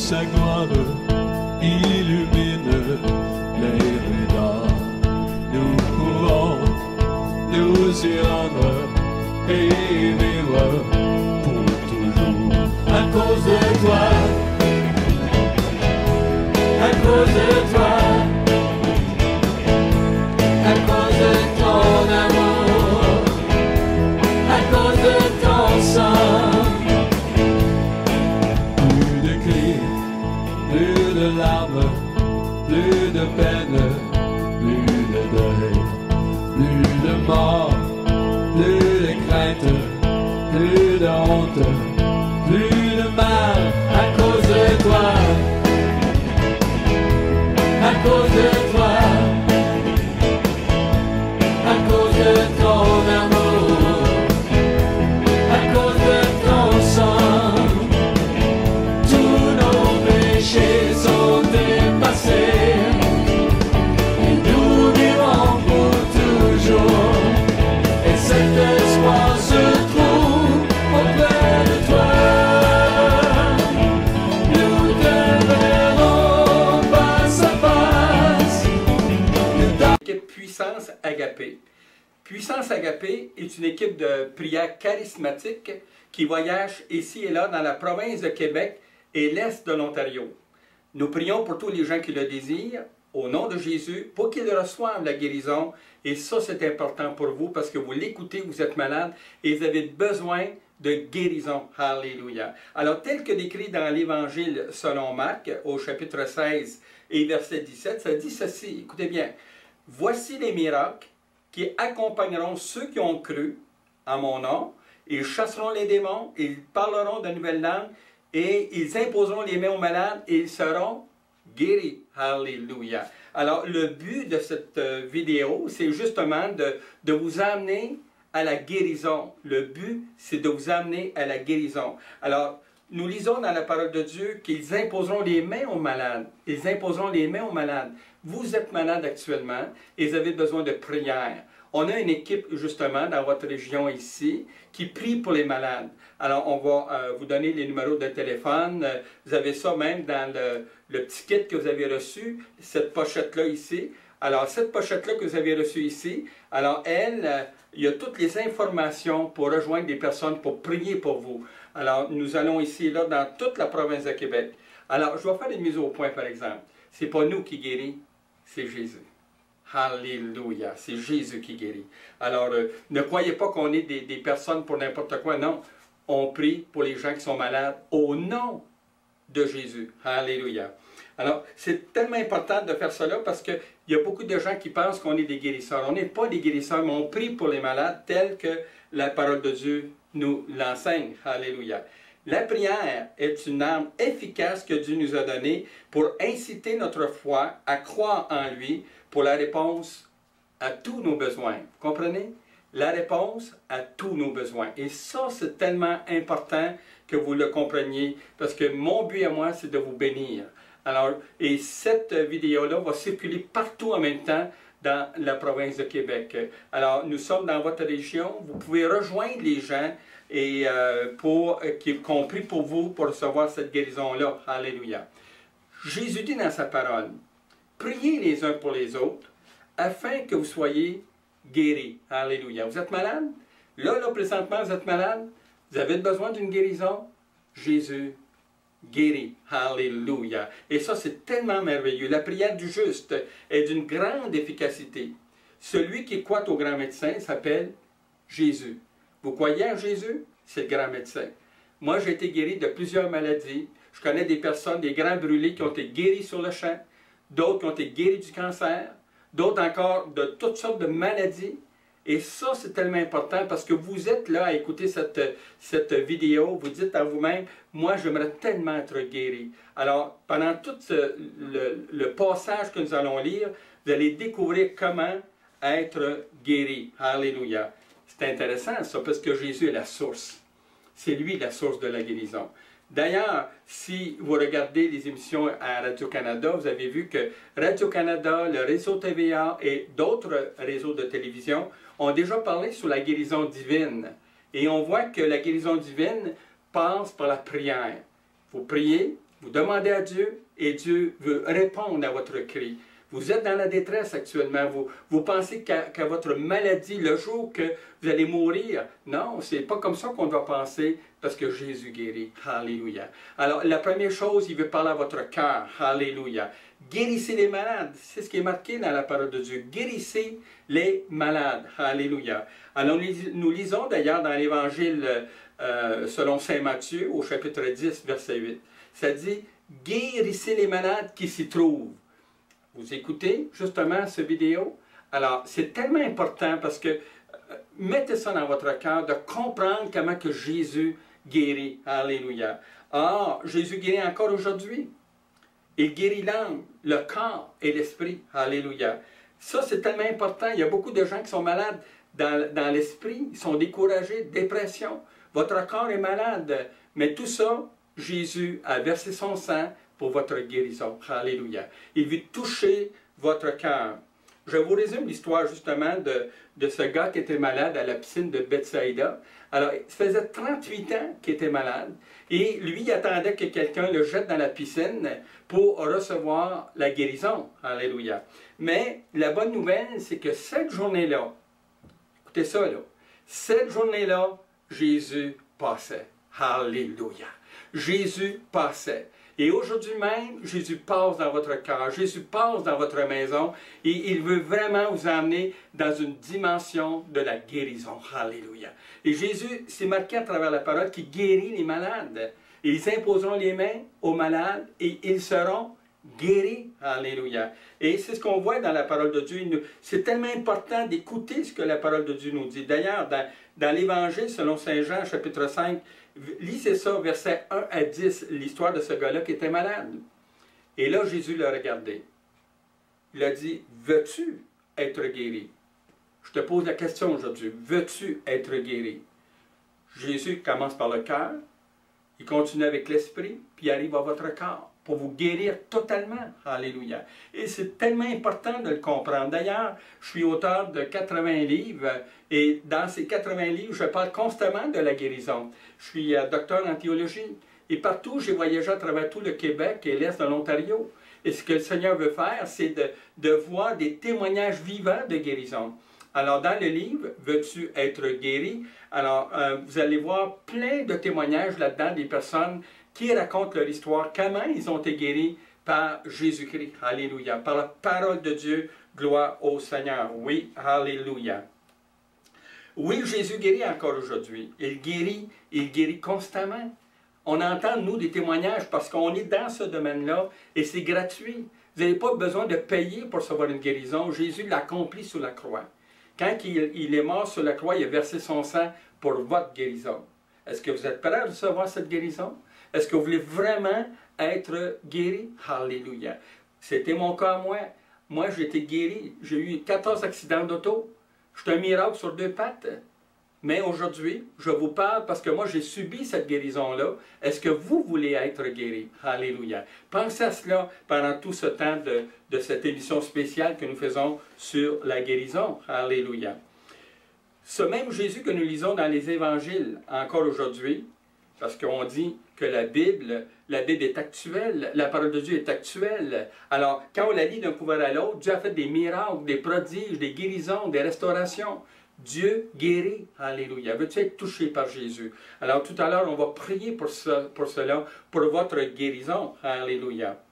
sa gloire illumine les rues d'or. Nous pouvons nous y rendre et vivre pour toujours. À cause de toi, à cause de toi, à cause de ton amour, à cause de ton sang. Plus de cris, plus de larmes, plus de peine, plus de deuil, plus de mort, plus de crainte, plus de honte, plus de mal. À cause de toi, à cause de toi, à cause de ton amour, à cause de ton sang, tous nos péchés sont dépassés et nous vivons pour toujours. Et cet espoir se trouve auprès de toi. Nous te verrons face à face. L'équipe Puissance Agapé. Puissance Agapé est une équipe de prière charismatique qui voyage ici et là dans la province de Québec et l'Est de l'Ontario. Nous prions pour tous les gens qui le désirent, au nom de Jésus, pour qu'ils reçoivent la guérison. Et ça, c'est important pour vous parce que vous l'écoutez, vous êtes malade et vous avez besoin de guérison. Alléluia. Alors, tel que décrit dans l'Évangile selon Marc, au chapitre 16 et verset 17, ça dit ceci, écoutez bien. « Voici les miracles qui accompagneront ceux qui ont cru en mon nom. Ils chasseront les démons, ils parleront de nouvelles langues et ils imposeront les mains aux malades et ils seront guéris. » Alléluia. Alors, le but de cette vidéo, c'est justement de vous amener à la guérison. Le but, c'est de vous amener à la guérison. Alors, nous lisons dans la parole de Dieu qu'ils imposeront les mains aux malades. Ils imposeront les mains aux malades. Vous êtes malade actuellement et vous avez besoin de prière. On a une équipe justement dans votre région ici qui prie pour les malades. Alors on va vous donner les numéros de téléphone. Vous avez ça même dans le petit kit que vous avez reçu, cette pochette-là ici. Alors cette pochette-là que vous avez reçue ici, alors elle, il y a toutes les informations pour rejoindre des personnes pour prier pour vous. Alors nous allons ici et là dans toute la province de Québec. Alors je vais faire une mise au point par exemple. C'est pas nous qui guérit, c'est Jésus. Alléluia, c'est Jésus qui guérit. Alors, ne croyez pas qu'on est des personnes pour n'importe quoi, non. On prie pour les gens qui sont malades au nom de Jésus. Alléluia. Alors, c'est tellement important de faire cela parce qu'il y a beaucoup de gens qui pensent qu'on est des guérisseurs. On n'est pas des guérisseurs, mais on prie pour les malades tels que la parole de Dieu nous l'enseigne. Alléluia. La prière est une arme efficace que Dieu nous a donnée pour inciter notre foi à croire en lui pour la réponse à tous nos besoins. Vous comprenez? La réponse à tous nos besoins. Et ça, c'est tellement important que vous le compreniez parce que mon but à moi, c'est de vous bénir. Alors, et cette vidéo-là va circuler partout en même temps dans la province de Québec. Alors, nous sommes dans votre région. Vous pouvez rejoindre les gens et qu'on prie pour vous pour recevoir cette guérison-là. Alléluia. Jésus dit dans sa parole, « Priez les uns pour les autres afin que vous soyez guéris. » Alléluia. Vous êtes malade? Là, présentement, vous êtes malade? Vous avez besoin d'une guérison? Jésus guérit. Alléluia. Et ça, c'est tellement merveilleux. La prière du juste est d'une grande efficacité. Celui qui croit au grand médecin s'appelle Jésus. Vous croyez en Jésus? C'est le grand médecin. Moi, j'ai été guéri de plusieurs maladies. Je connais des personnes, des grands brûlés qui ont été guéris sur le champ, d'autres qui ont été guéris du cancer, d'autres encore de toutes sortes de maladies. Et ça, c'est tellement important parce que vous êtes là à écouter cette vidéo, vous dites à vous-même, moi, j'aimerais tellement être guéri. Alors, pendant tout le passage que nous allons lire, vous allez découvrir comment être guéri. Alléluia. C'est intéressant ça, parce que Jésus est la source. C'est lui la source de la guérison. D'ailleurs, si vous regardez les émissions à Radio-Canada, vous avez vu que Radio-Canada, le réseau TVA et d'autres réseaux de télévision ont déjà parlé sur la guérison divine. Et on voit que la guérison divine passe par la prière. Il faut prier, Vous demandez à Dieu et Dieu veut répondre à votre cri. Vous êtes dans la détresse actuellement. Vous pensez qu'à votre maladie, le jour que vous allez mourir. Non, c'est pas comme ça qu'on doit penser parce que Jésus guérit. Alléluia. Alors, la première chose, il veut parler à votre cœur. Alléluia. Guérissez les malades. C'est ce qui est marqué dans la parole de Dieu. Guérissez les malades. Alléluia. Alors, nous lisons d'ailleurs dans l'Évangile selon saint Matthieu, au chapitre 10, verset 8. Ça dit, guérissez les malades qui s'y trouvent. Vous écoutez justement cette vidéo? Alors, c'est tellement important parce que mettez ça dans votre cœur de comprendre comment que Jésus guérit. Alléluia. Ah, Jésus guérit encore aujourd'hui. Il guérit l'âme, le corps et l'esprit. Alléluia. Ça, c'est tellement important. Il y a beaucoup de gens qui sont malades dans l'esprit. Ils sont découragés, dépression. Votre corps est malade. Mais tout ça, Jésus a versé son sang pour votre guérison. Alléluia. Il veut toucher votre cœur. Je vous résume l'histoire justement de ce gars qui était malade à la piscine de Bethsaïda. Alors, ça faisait 38 ans qu'il était malade et lui, il attendait que quelqu'un le jette dans la piscine pour recevoir la guérison. Alléluia. Mais la bonne nouvelle, c'est que cette journée-là, écoutez ça là, cette journée-là, Jésus passait. Alléluia. Jésus passait. Et aujourd'hui même, Jésus passe dans votre cœur, Jésus passe dans votre maison et il veut vraiment vous emmener dans une dimension de la guérison. Alléluia. Et Jésus s'est marqué à travers la parole qui guérit les malades. Et ils imposeront les mains aux malades et ils seront guéris. Alléluia. Et c'est ce qu'on voit dans la parole de Dieu. C'est tellement important d'écouter ce que la parole de Dieu nous dit. D'ailleurs, dans l'Évangile selon Saint Jean, chapitre 5, lisez ça, versets 1 à 10, l'histoire de ce gars-là qui était malade. Et là, Jésus l'a regardé. Il a dit, veux-tu être guéri? Je te pose la question aujourd'hui, veux-tu être guéri? Jésus commence par le cœur, il continue avec l'esprit, puis il arrive à votre corps pour vous guérir totalement. Alléluia. Et c'est tellement important de le comprendre. D'ailleurs, je suis auteur de 80 livres et dans ces 80 livres, je parle constamment de la guérison. Je suis docteur en théologie et partout, j'ai voyagé à travers tout le Québec et l'Est de l'Ontario. Et ce que le Seigneur veut faire, c'est de voir des témoignages vivants de guérison. Alors, dans le livre « Veux-tu être guéri ?» Alors, vous allez voir plein de témoignages là-dedans des personnes qui racontent leur histoire, comment ils ont été guéris par Jésus-Christ. Alléluia. Par la parole de Dieu, gloire au Seigneur. Oui, alléluia. Oui, Jésus guérit encore aujourd'hui. Il guérit constamment. On entend, nous, des témoignages parce qu'on est dans ce domaine-là et c'est gratuit. Vous n'avez pas besoin de payer pour recevoir une guérison. Jésus l'accomplit sur la croix. Quand il est mort sur la croix, il a versé son sang pour votre guérison. Est-ce que vous êtes prêts à recevoir cette guérison? Est-ce que vous voulez vraiment être guéri? Alléluia. C'était mon cas à moi. Moi, j'ai été guéri. J'ai eu 14 accidents d'auto. Je suis un miracle sur 2 pattes. Mais aujourd'hui, je vous parle parce que moi, j'ai subi cette guérison-là. Est-ce que vous voulez être guéri? Alléluia. Pensez à cela pendant tout ce temps de cette émission spéciale que nous faisons sur la guérison. Alléluia. Ce même Jésus que nous lisons dans les évangiles encore aujourd'hui, parce qu'on dit que la Bible est actuelle, la parole de Dieu est actuelle. Alors, quand on la lit d'un couvert à l'autre, Dieu a fait des miracles, des prodiges, des guérisons, des restaurations. Dieu guérit. Alléluia. Veux-tu être touché par Jésus? Alors, tout à l'heure, on va prier pour cela, pour votre guérison. Alléluia.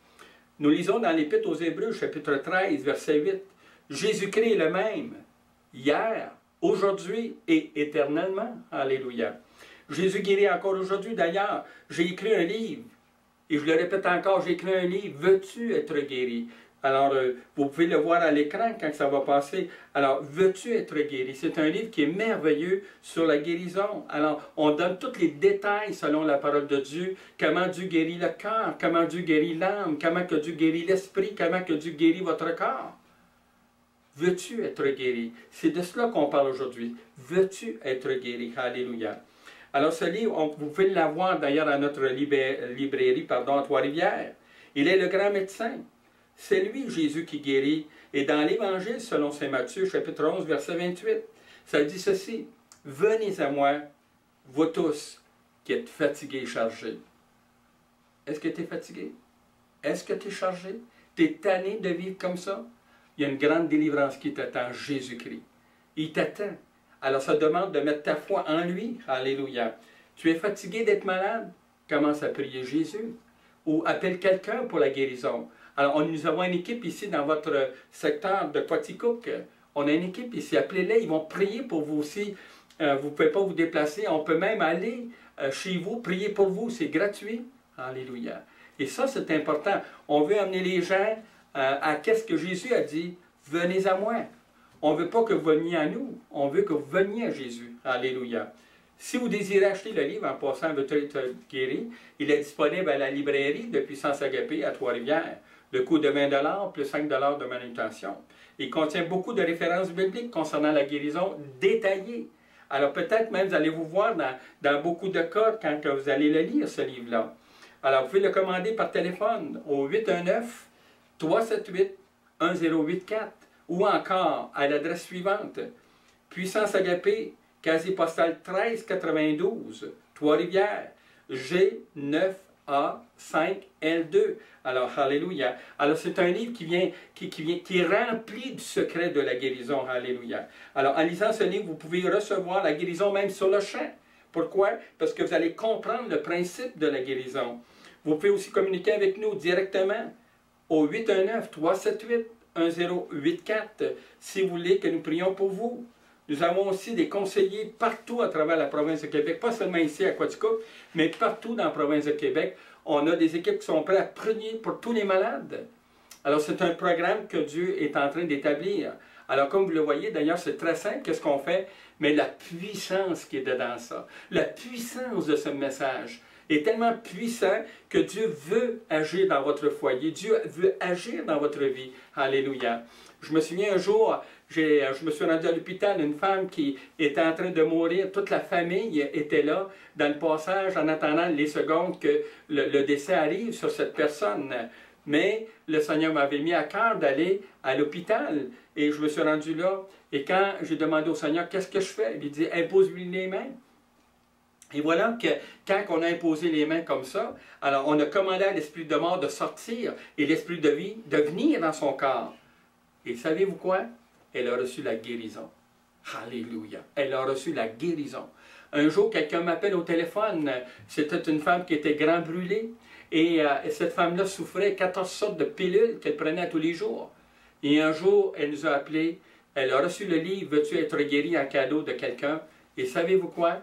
Nous lisons dans l'Épître aux Hébreux, chapitre 13, verset 8. Jésus-Christ est le même, hier, aujourd'hui et éternellement. Alléluia. Jésus guérit encore aujourd'hui. D'ailleurs, j'ai écrit un livre, et je le répète encore, j'ai écrit un livre, veux-tu être guéri? Alors, vous pouvez le voir à l'écran quand ça va passer. Alors, veux-tu être guéri? C'est un livre qui est merveilleux sur la guérison. Alors, on donne tous les détails selon la parole de Dieu. Comment Dieu guérit le cœur, comment Dieu guérit l'âme, comment que Dieu guérit l'esprit, comment que Dieu guérit votre corps. Veux-tu être guéri? C'est de cela qu'on parle aujourd'hui. Veux-tu être guéri? Alléluia. Alors, ce livre, vous pouvez l'avoir d'ailleurs à notre librairie, à Trois-Rivières. Il est le grand médecin. C'est lui, Jésus, qui guérit. Et dans l'Évangile, selon saint Matthieu, chapitre 11, verset 28, ça dit ceci. « Venez à moi, vous tous qui êtes fatigués et chargés. Est-ce que tu es fatigué? Est-ce que tu es chargé? Tu es tanné de vivre comme ça? Il y a une grande délivrance qui t'attend, Jésus-Christ. Il t'attend. Alors ça demande de mettre ta foi en lui. Alléluia. Tu es fatigué d'être malade? Commence à prier Jésus. Ou appelle quelqu'un pour la guérison. Alors nous avons une équipe ici dans votre secteur de Quaticook. On a une équipe ici. Appelez-les, ils vont prier pour vous aussi. Vous ne pouvez pas vous déplacer. On peut même aller chez vous, prier pour vous. C'est gratuit. Alléluia. Et ça, c'est important. On veut amener les gens à qu'est-ce que Jésus a dit. Venez à moi. On ne veut pas que vous veniez à nous. On veut que vous veniez à Jésus. Alléluia. Si vous désirez acheter le livre en passant votre être guéri, il est disponible à la librairie de Puissance Agapé à Trois-Rivières. Le coût de 20 plus 5 de manutention. Il contient beaucoup de références bibliques concernant la guérison détaillée. Alors peut-être même vous allez vous voir dans beaucoup de cas quand vous allez le lire, ce livre-là. Alors vous pouvez le commander par téléphone au 819-378-1084 ou encore à l'adresse suivante. Puissance Agapé, casier postal 1392, Trois-Rivières, G9A5L2. Alors, alléluia. Alors, c'est un livre qui est rempli du secret de la guérison. Alléluia. Alors, en lisant ce livre, vous pouvez recevoir la guérison même sur le champ. Pourquoi? Parce que vous allez comprendre le principe de la guérison. Vous pouvez aussi communiquer avec nous directement au 819-378-1084 si vous voulez que nous prions pour vous. Nous avons aussi des conseillers partout à travers la province de Québec, pas seulement ici à Quaticook, mais partout dans la province de Québec. On a des équipes qui sont prêtes à prier pour tous les malades. Alors c'est un programme que Dieu est en train d'établir. Alors comme vous le voyez, d'ailleurs c'est très simple, qu'est-ce qu'on fait? Mais la puissance qui est dedans ça, la puissance de ce message est tellement puissant que Dieu veut agir dans votre foyer, Dieu veut agir dans votre vie. Alléluia. Je me souviens un jour, je me suis rendu à l'hôpital, une femme qui était en train de mourir, toute la famille était là, dans le passage, en attendant les secondes que le décès arrive sur cette personne. Mais le Seigneur m'avait mis à cœur d'aller à l'hôpital, et je me suis rendu là, et quand j'ai demandé au Seigneur, qu'est-ce que je fais? Il dit, impose-lui les mains. Et voilà que quand on a imposé les mains comme ça, alors on a commandé à l'esprit de mort de sortir, et l'esprit de vie de venir dans son corps. Et savez-vous quoi? Elle a reçu la guérison. Alléluia. Elle a reçu la guérison. Un jour, quelqu'un m'appelle au téléphone. C'était une femme qui était grand brûlée. Et cette femme-là souffrait 14 sortes de pilules qu'elle prenait tous les jours. Et un jour, elle nous a appelés. Elle a reçu le livre « Veux-tu être guéri » en cadeau de quelqu'un. Et savez-vous quoi?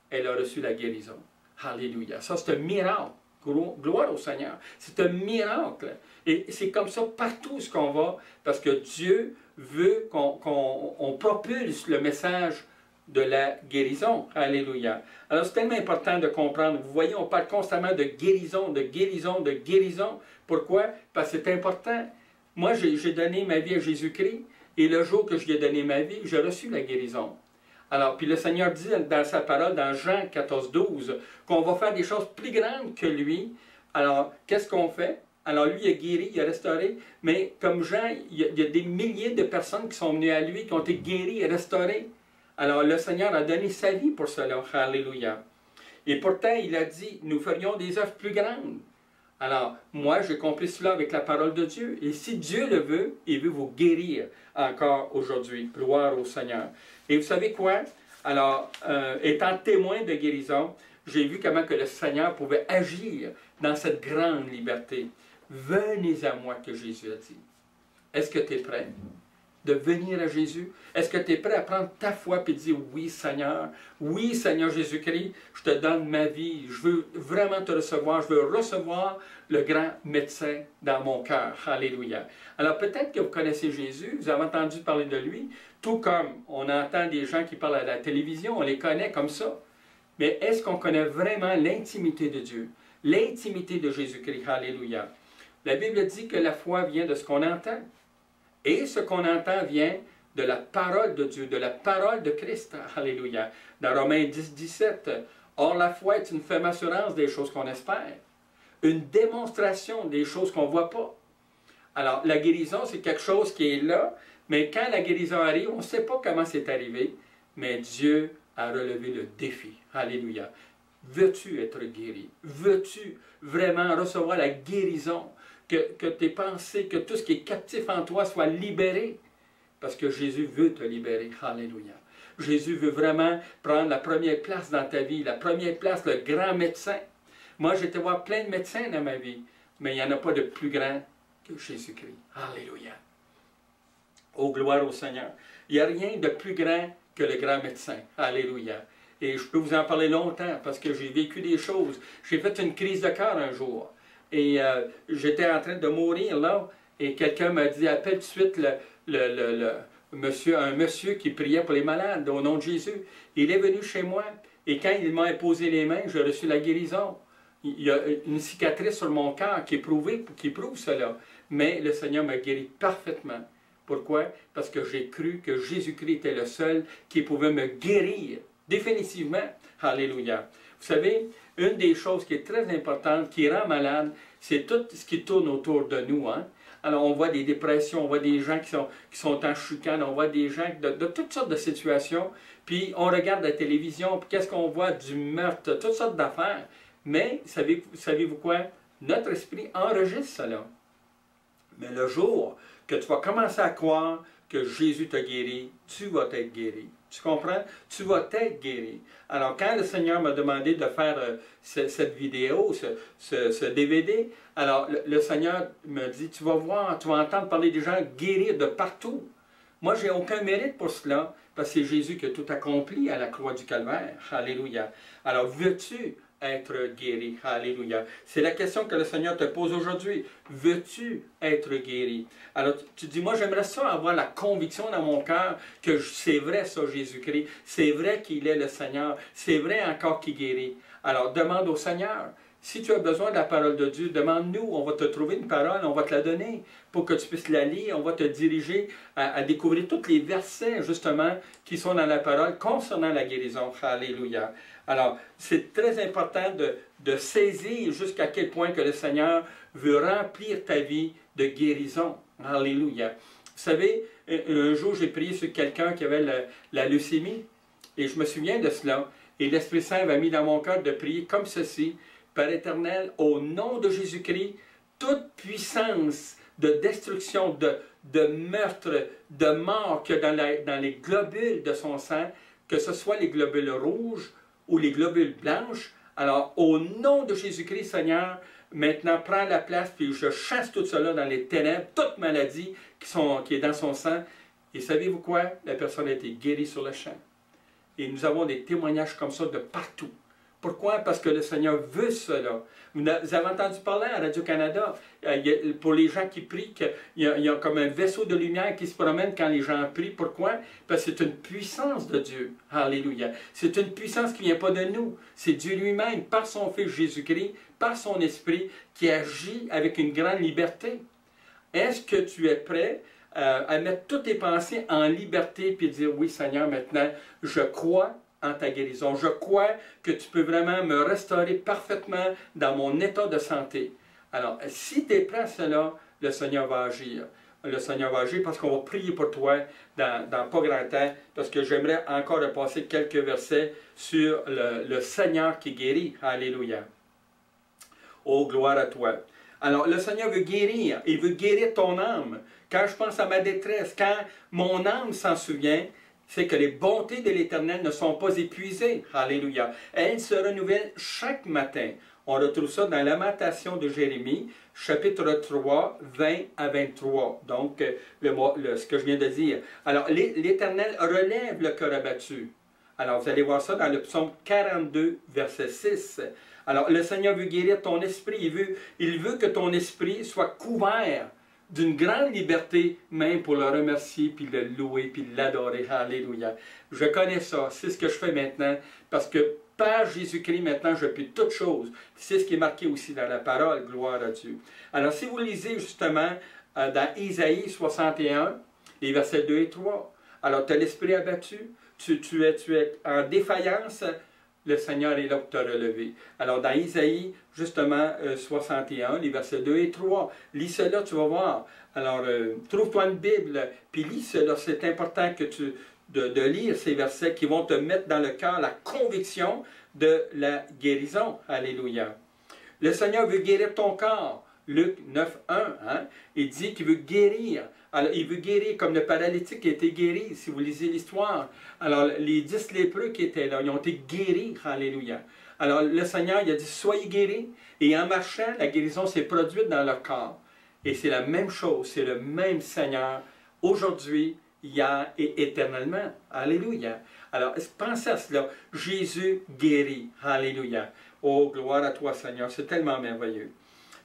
Elle a reçu la guérison. Alléluia. Ça, c'est un miracle. Gloire au Seigneur. C'est un miracle. Et c'est comme ça partout ce qu'on va, parce que Dieu veut qu'on propulse le message de la guérison. Alléluia. Alors c'est tellement important de comprendre. Vous voyez, on parle constamment de guérison, de guérison, de guérison. Pourquoi? Parce que c'est important. Moi, j'ai donné ma vie à Jésus-Christ, et le jour que je lui ai donné ma vie, j'ai reçu la guérison. Alors, puis le Seigneur dit dans sa parole, dans Jean 14, 12, qu'on va faire des choses plus grandes que lui. Alors, qu'est-ce qu'on fait? Alors, lui, il a guéri, il a restauré, mais comme Jean, il y a des milliers de personnes qui sont venues à lui, qui ont été guéries et restaurées. Alors, le Seigneur a donné sa vie pour cela. Alléluia. Et pourtant, il a dit, nous ferions des œuvres plus grandes. Alors, moi, j'ai compris cela avec la parole de Dieu. Et si Dieu le veut, il veut vous guérir encore aujourd'hui. Gloire au Seigneur. Et vous savez quoi? Alors, étant témoin de guérison, j'ai vu comment que le Seigneur pouvait agir dans cette grande liberté. Venez à moi, que Jésus a dit. Est-ce que tu es prêt de venir à Jésus? Est-ce que tu es prêt à prendre ta foi et dire, oui Seigneur Jésus-Christ, je te donne ma vie, je veux vraiment te recevoir, je veux recevoir le grand médecin dans mon cœur. Alléluia. Alors peut-être que vous connaissez Jésus, vous avez entendu parler de lui, tout comme on entend des gens qui parlent à la télévision, on les connaît comme ça. Mais est-ce qu'on connaît vraiment l'intimité de Dieu? L'intimité de Jésus-Christ. Alléluia. La Bible dit que la foi vient de ce qu'on entend. Et ce qu'on entend vient de la parole de Dieu, de la parole de Christ. Alléluia. Dans Romains 10, 17, « Or la foi est une ferme assurance des choses qu'on espère, une démonstration des choses qu'on ne voit pas. » Alors, la guérison, c'est quelque chose qui est là, mais quand la guérison arrive, on ne sait pas comment c'est arrivé, mais Dieu a relevé le défi. Alléluia. Veux-tu être guéri? Veux-tu vraiment recevoir la guérison? Que tes pensées, que tout ce qui est captif en toi soit libéré? Parce que Jésus veut te libérer. Alléluia. Jésus veut vraiment prendre la première place dans ta vie, la première place, le grand médecin. Moi, j'ai été voir plein de médecins dans ma vie, mais il n'y en a pas de plus grand que Jésus-Christ. Alléluia. Oh, gloire au Seigneur. Il n'y a rien de plus grand que le grand médecin. Alléluia. Et je peux vous en parler longtemps parce que j'ai vécu des choses. J'ai fait une crise de cœur un jour. Et j'étais en train de mourir là. Et quelqu'un m'a dit, appelle tout de suite un monsieur qui priait pour les malades au nom de Jésus. Il est venu chez moi. Et quand il m'a imposé les mains, j'ai reçu la guérison. Il y a une cicatrice sur mon cœur qui prouve cela. Mais le Seigneur m'a guéri parfaitement. Pourquoi? Parce que j'ai cru que Jésus-Christ était le seul qui pouvait me guérir définitivement. Alléluia. Vous savez, une des choses qui est très importante, qui rend malade, c'est tout ce qui tourne autour de nous. Hein? Alors, on voit des dépressions, on voit des gens qui sont en chicane, on voit des gens de toutes sortes de situations. Puis, on regarde la télévision, puis qu'est-ce qu'on voit? Du meurtre, toutes sortes d'affaires. Mais, savez-vous quoi? Notre esprit enregistre cela. Mais le jour que tu vas commencer à croire que Jésus t'a guéri, tu vas être guéri. Tu comprends? Tu vas être guéri. Alors, quand le Seigneur m'a demandé de faire cette vidéo, ce DVD, alors le Seigneur me dit, tu vas voir, tu vas entendre parler des gens guérir de partout. Moi, je n'ai aucun mérite pour cela, parce que c'est Jésus qui a tout accompli à la croix du Calvaire. Alléluia. Alors, veux-tu être guéri? Alléluia. C'est la question que le Seigneur te pose aujourd'hui. Veux-tu être guéri? Alors, tu dis, moi, j'aimerais ça avoir la conviction dans mon cœur que c'est vrai ça, Jésus-Christ. C'est vrai qu'il est le Seigneur. C'est vrai encore qu'il guérit. Alors, demande au Seigneur. Si tu as besoin de la parole de Dieu, demande-nous, on va te trouver une parole, on va te la donner pour que tu puisses la lire, on va te diriger à découvrir tous les versets, justement, qui sont dans la parole concernant la guérison. Alléluia. Alors, c'est très important de saisir jusqu'à quel point que le Seigneur veut remplir ta vie de guérison. Alléluia. Vous savez, un jour, j'ai prié sur quelqu'un qui avait la leucémie, et je me souviens de cela, et l'Esprit Saint m'a mis dans mon cœur de prier comme ceci. Père éternel, au nom de Jésus-Christ, toute puissance de destruction, de meurtre, de mort qu'il y a dans les globules de son sang, que ce soit les globules rouges ou les globules blanches, alors au nom de Jésus-Christ, Seigneur, maintenant prends la place, puis je chasse tout cela dans les ténèbres, toute maladie qui est dans son sang. Et savez-vous quoi? La personne a été guérie sur le champ. Et nous avons des témoignages comme ça de partout. Pourquoi? Parce que le Seigneur veut cela. Vous avez entendu parler à Radio-Canada, pour les gens qui prient, qu'il y a comme un vaisseau de lumière qui se promène quand les gens prient. Pourquoi? Parce que c'est une puissance de Dieu. Alléluia. C'est une puissance qui ne vient pas de nous. C'est Dieu lui-même, par son Fils Jésus-Christ, par son Esprit, qui agit avec une grande liberté. Est-ce que tu es prêt à mettre toutes tes pensées en liberté puis dire, oui Seigneur, maintenant, je crois en ta guérison. Je crois que tu peux vraiment me restaurer parfaitement dans mon état de santé. Alors, si tu es prêt à cela, le Seigneur va agir. Le Seigneur va agir parce qu'on va prier pour toi dans pas grand temps, parce que j'aimerais encore repasser quelques versets sur le Seigneur qui guérit. Alléluia. Oh, gloire à toi. Alors, le Seigneur veut guérir. Il veut guérir ton âme. Quand je pense à ma détresse, quand mon âme s'en souvient, c'est que les bontés de l'Éternel ne sont pas épuisées. Alléluia. Elles se renouvellent chaque matin. On retrouve ça dans Lamentation de Jérémie, chapitre 3, 20 à 23. Donc, ce que je viens de dire. Alors, l'Éternel relève le cœur abattu. Alors, vous allez voir ça dans le psaume 42, verset 6. Alors, le Seigneur veut guérir ton esprit. Il veut que ton esprit soit couvert d'une grande liberté, même pour le remercier, puis le louer, puis l'adorer. Alléluia. Je connais ça. C'est ce que je fais maintenant, parce que par Jésus-Christ, maintenant, je puis toutes choses. C'est ce qui est marqué aussi dans la parole. Gloire à Dieu. Alors, si vous lisez justement dans Isaïe 61, les versets 2 et 3, alors tu as l'esprit abattu, tu es en défaillance, le Seigneur est là pour te relever. Alors, dans Isaïe, justement, 61, les versets 2 et 3, lis cela, tu vas voir. Alors, trouve-toi une Bible, puis lis cela. C'est important que de lire ces versets qui vont te mettre dans le cœur la conviction de la guérison. Alléluia. Le Seigneur veut guérir ton corps. Luc 9:1, hein? Il dit qu'il veut guérir. Alors, il veut guérir comme le paralytique qui a été guéri, si vous lisez l'histoire. Alors, les 10 lépreux qui étaient là, ils ont été guéris. Alléluia. Alors, le Seigneur, il a dit, soyez guéris. Et en marchant, la guérison s'est produite dans leur corps. Et c'est la même chose, c'est le même Seigneur, aujourd'hui, hier et éternellement. Alléluia. Alors, pensez à cela. Jésus guérit. Alléluia. Oh, gloire à toi, Seigneur. C'est tellement merveilleux.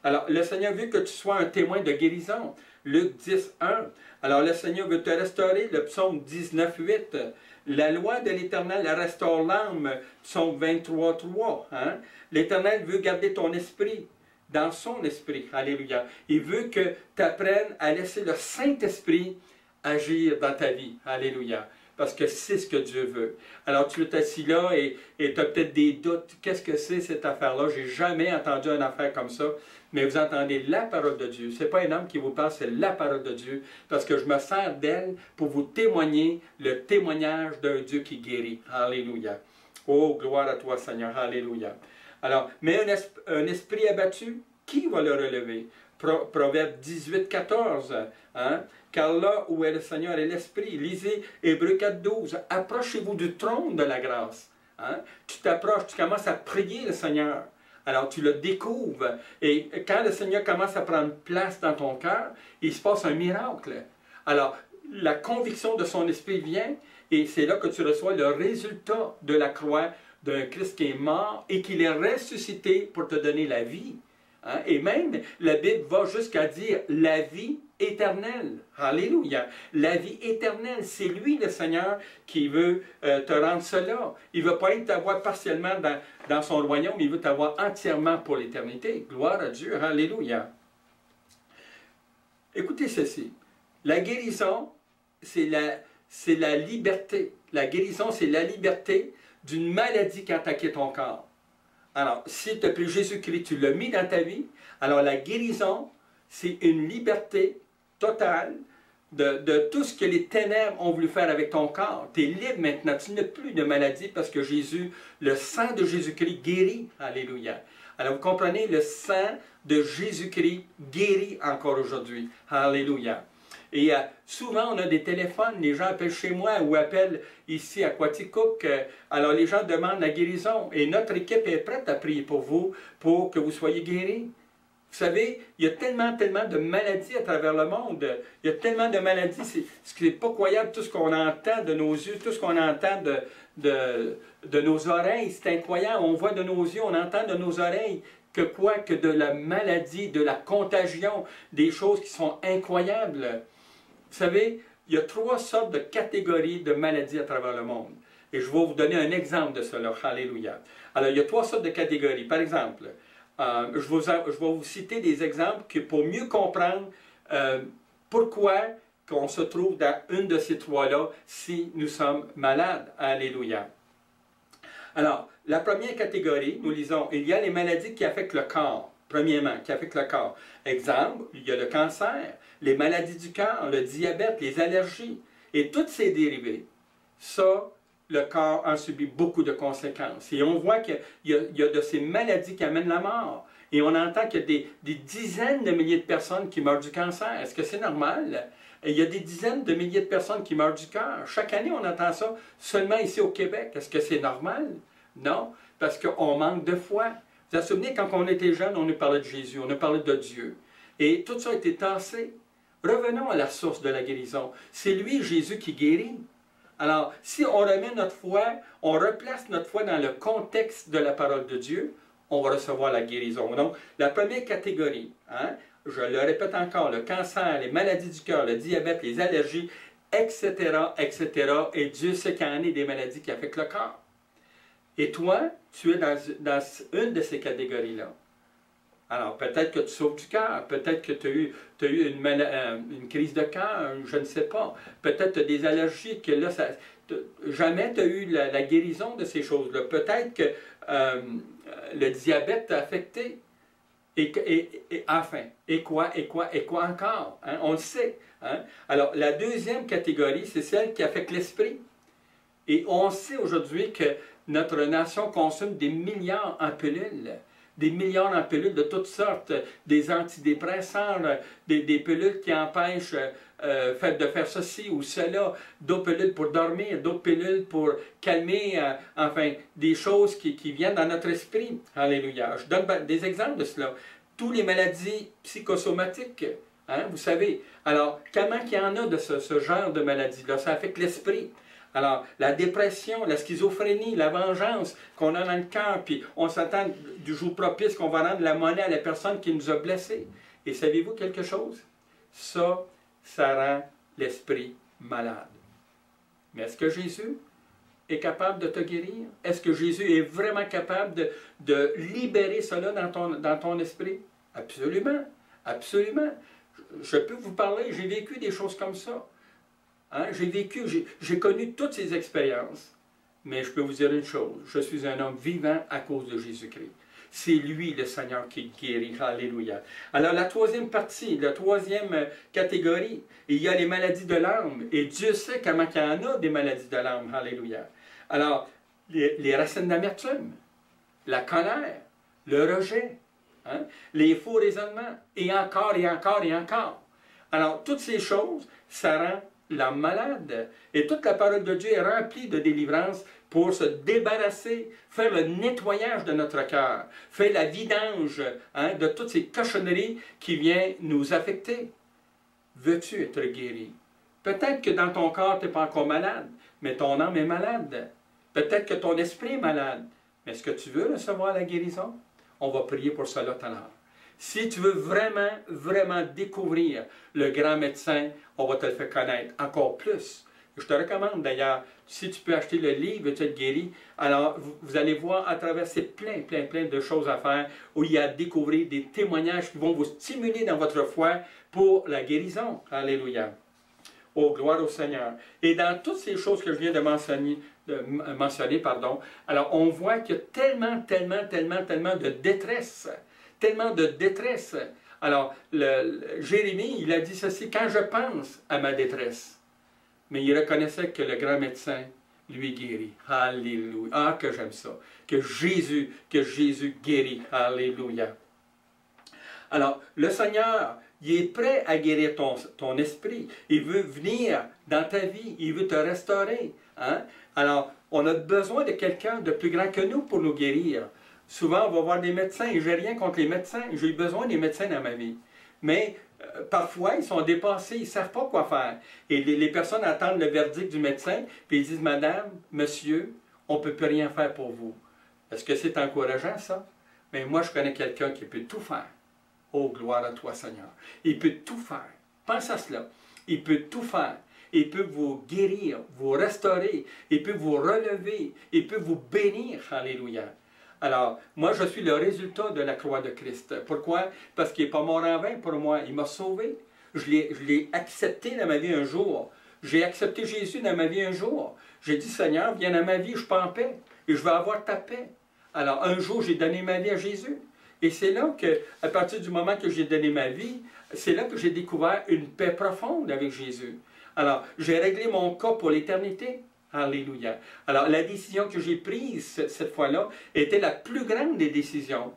Alors, le Seigneur veut que tu sois un témoin de guérison. Luc 10:1. Alors, le Seigneur veut te restaurer. Le psaume 19:8. La loi de l'Éternel restaure l'âme. Psaume 23:3. Hein? L'Éternel veut garder ton esprit dans son esprit. Alléluia. Il veut que tu apprennes à laisser le Saint-Esprit agir dans ta vie. Alléluia. Parce que c'est ce que Dieu veut. Alors tu es assis là et tu as peut-être des doutes. Qu'est-ce que c'est cette affaire-là? Je n'ai jamais entendu une affaire comme ça. Mais vous entendez la parole de Dieu. Ce n'est pas un homme qui vous parle, c'est la parole de Dieu. Parce que je me sers d'elle pour vous témoigner le témoignage d'un Dieu qui guérit. Alléluia. Oh, gloire à toi, Seigneur. Alléluia. Alors, mais un esprit abattu, qui va le relever? Proverbe 18:14. Hein? Car là où est le Seigneur et l'Esprit, lisez Hébreux 4:12. Approchez-vous du trône de la grâce. Hein? Tu t'approches, tu commences à prier le Seigneur. Alors tu le découvres. Et quand le Seigneur commence à prendre place dans ton cœur, il se passe un miracle. Alors, la conviction de son esprit vient et c'est là que tu reçois le résultat de la croix d'un Christ qui est mort et qu'il est ressuscité pour te donner la vie. Hein? Et même, la Bible va jusqu'à dire la vie éternelle. Alléluia. La vie éternelle, c'est lui le Seigneur qui veut te rendre cela. Il ne veut pas t'avoir partiellement dans son royaume, il veut t'avoir entièrement pour l'éternité. Gloire à Dieu. Alléluia. Écoutez ceci. La guérison, c'est la liberté. La guérison, c'est la liberté d'une maladie qui a attaqué ton corps. Alors, si tu as pris Jésus-Christ, tu l'as mis dans ta vie, alors la guérison, c'est une liberté totale de tout ce que les ténèbres ont voulu faire avec ton corps. Tu es libre maintenant, tu n'as plus de maladie parce que Jésus, le sang de Jésus-Christ guérit. Alléluia. Alors, vous comprenez, le sang de Jésus-Christ guérit encore aujourd'hui. Alléluia. Et souvent, on a des téléphones, les gens appellent chez moi ou appellent ici à Quaticook. Alors, les gens demandent la guérison. Et notre équipe est prête à prier pour vous, pour que vous soyez guéris. Vous savez, il y a tellement de maladies à travers le monde. Il y a tellement de maladies. C'est pas croyable tout ce qu'on entend de nos yeux, tout ce qu'on entend de nos oreilles. C'est incroyable. On voit de nos yeux, on entend de nos oreilles. Que de la maladie, de la contagion, des choses qui sont incroyables. Vous savez, il y a 3 sortes de catégories de maladies à travers le monde. Et je vais vous donner un exemple de cela. Alléluia. Alors, il y a 3 sortes de catégories. Par exemple, je vais vous citer des exemples pour mieux comprendre pourquoi qu'on se trouve dans une de ces 3-là si nous sommes malades. Alléluia. Alors, la première catégorie, nous lisons, il y a les maladies qui affectent le corps. Premièrement, qui affectent le corps. Exemple, il y a le cancer, les maladies du cœur, le diabète, les allergies. Et toutes ces dérivés, ça, le corps en subit beaucoup de conséquences. Et on voit qu'il y a de ces maladies qui amènent la mort. Et on entend qu'il y a des dizaines de milliers de personnes qui meurent du cancer. Est-ce que c'est normal? Et il y a des dizaines de milliers de personnes qui meurent du cœur. Chaque année, on entend ça seulement ici au Québec. Est-ce que c'est normal? Non, parce qu'on manque de foi. Vous vous souvenez, quand on était jeune, on nous parlait de Jésus, on nous parlait de Dieu. Et tout ça a été tassé. Revenons à la source de la guérison. C'est lui, Jésus, qui guérit. Alors, si on remet notre foi, on replace notre foi dans le contexte de la parole de Dieu, on va recevoir la guérison. Donc, la première catégorie, hein, je le répète encore, le cancer, les maladies du cœur, le diabète, les allergies, etc., etc. Et Dieu sait qu'il y en a des maladies qui affectent le corps. Et toi, tu es dans une de ces catégories-là. Alors, peut-être que tu souffres du cœur, peut-être que tu as eu une crise de cœur, je ne sais pas. Peut-être que tu as des allergies, que là, jamais tu as eu la guérison de ces choses-là. Peut-être que le diabète t'a affecté. Enfin, et quoi encore? Hein? On le sait. Hein? Alors, la deuxième catégorie, c'est celle qui affecte l'esprit. Et on sait aujourd'hui que notre nation consomme des milliards en pilules. Des milliards en pilules de toutes sortes, des antidépresseurs, des pilules qui empêchent de faire ceci ou cela, d'autres pilules pour dormir, d'autres pilules pour calmer, enfin, des choses qui viennent dans notre esprit. Alléluia. Je donne des exemples de cela. Tous les maladies psychosomatiques, hein, vous savez. Alors, comment il y en a de ce genre de maladies-là? Ça affecte l'esprit. Alors, la dépression, la schizophrénie, la vengeance qu'on a dans le cœur, puis on s'attend du jour propice qu'on va rendre la monnaie à la personne qui nous a blessés. Et savez-vous quelque chose? Ça rend l'esprit malade. Mais est-ce que Jésus est capable de te guérir? Est-ce que Jésus est vraiment capable de libérer cela dans ton esprit? Absolument, absolument. Je peux vous parler, j'ai vécu des choses comme ça. Hein? J'ai connu toutes ces expériences, mais je peux vous dire une chose, je suis un homme vivant à cause de Jésus-Christ. C'est lui le Seigneur qui guérit. Alléluia. Alors la troisième partie, la troisième catégorie, il y a les maladies de l'âme, et Dieu sait comment il y en a des maladies de l'âme. Alléluia. Alors, les racines d'amertume, la colère, le rejet, hein? Les faux raisonnements, et encore, et encore, et encore. Alors, toutes ces choses, ça rend l'âme malade. Et toute la parole de Dieu est remplie de délivrance pour se débarrasser, faire le nettoyage de notre cœur, faire la vidange, hein, de toutes ces cochonneries qui viennent nous affecter. Veux-tu être guéri? Peut-être que dans ton corps, tu n'es pas encore malade, mais ton âme est malade. Peut-être que ton esprit est malade. Mais est-ce que tu veux recevoir la guérison? On va prier pour cela tout à l'heure. Si tu veux vraiment, vraiment découvrir le grand médecin, on va te le faire connaître encore plus. Je te recommande d'ailleurs, si tu peux acheter le livre « Tu es guéri », alors vous allez voir à travers ces plein de choses à faire, où il y a à découvrir des témoignages qui vont vous stimuler dans votre foi pour la guérison. Alléluia. Oh, gloire au Seigneur. Et dans toutes ces choses que je viens de mentionner, alors on voit qu'il y a tellement de détresse. Tellement de détresse. Alors, Jérémie, il a dit ceci, « Quand je pense à ma détresse », mais il reconnaissait que le grand médecin lui guérit. Alléluia. Ah, que j'aime ça. Que Jésus guérit. Alléluia. Alors, le Seigneur, il est prêt à guérir ton esprit. Il veut venir dans ta vie. Il veut te restaurer. Hein? Alors, on a besoin de quelqu'un de plus grand que nous pour nous guérir. Souvent, on va voir des médecins, et je n'ai rien contre les médecins. J'ai eu besoin des médecins dans ma vie. Mais parfois, ils sont dépassés, ils ne savent pas quoi faire. Et les personnes attendent le verdict du médecin, puis ils disent, « Madame, monsieur, on ne peut plus rien faire pour vous. » Est-ce que c'est encourageant, ça? Mais moi, je connais quelqu'un qui peut tout faire. Oh, gloire à toi, Seigneur. Il peut tout faire. Pense à cela. Il peut tout faire. Il peut vous guérir, vous restaurer. Il peut vous relever. Il peut vous bénir. Alléluia. Alors, moi, je suis le résultat de la croix de Christ. Pourquoi? Parce qu'il n'est pas mort en vain pour moi. Il m'a sauvé. Je l'ai accepté dans ma vie un jour. J'ai accepté Jésus dans ma vie un jour. J'ai dit, Seigneur, viens dans ma vie, je suis pas en paix. Et je vais avoir ta paix. Alors, un jour, j'ai donné ma vie à Jésus. Et c'est là que, à partir du moment que j'ai donné ma vie, c'est là que j'ai découvert une paix profonde avec Jésus. Alors, j'ai réglé mon cas pour l'éternité. Alléluia. Alors, la décision que j'ai prise cette fois-là était la plus grande des décisions.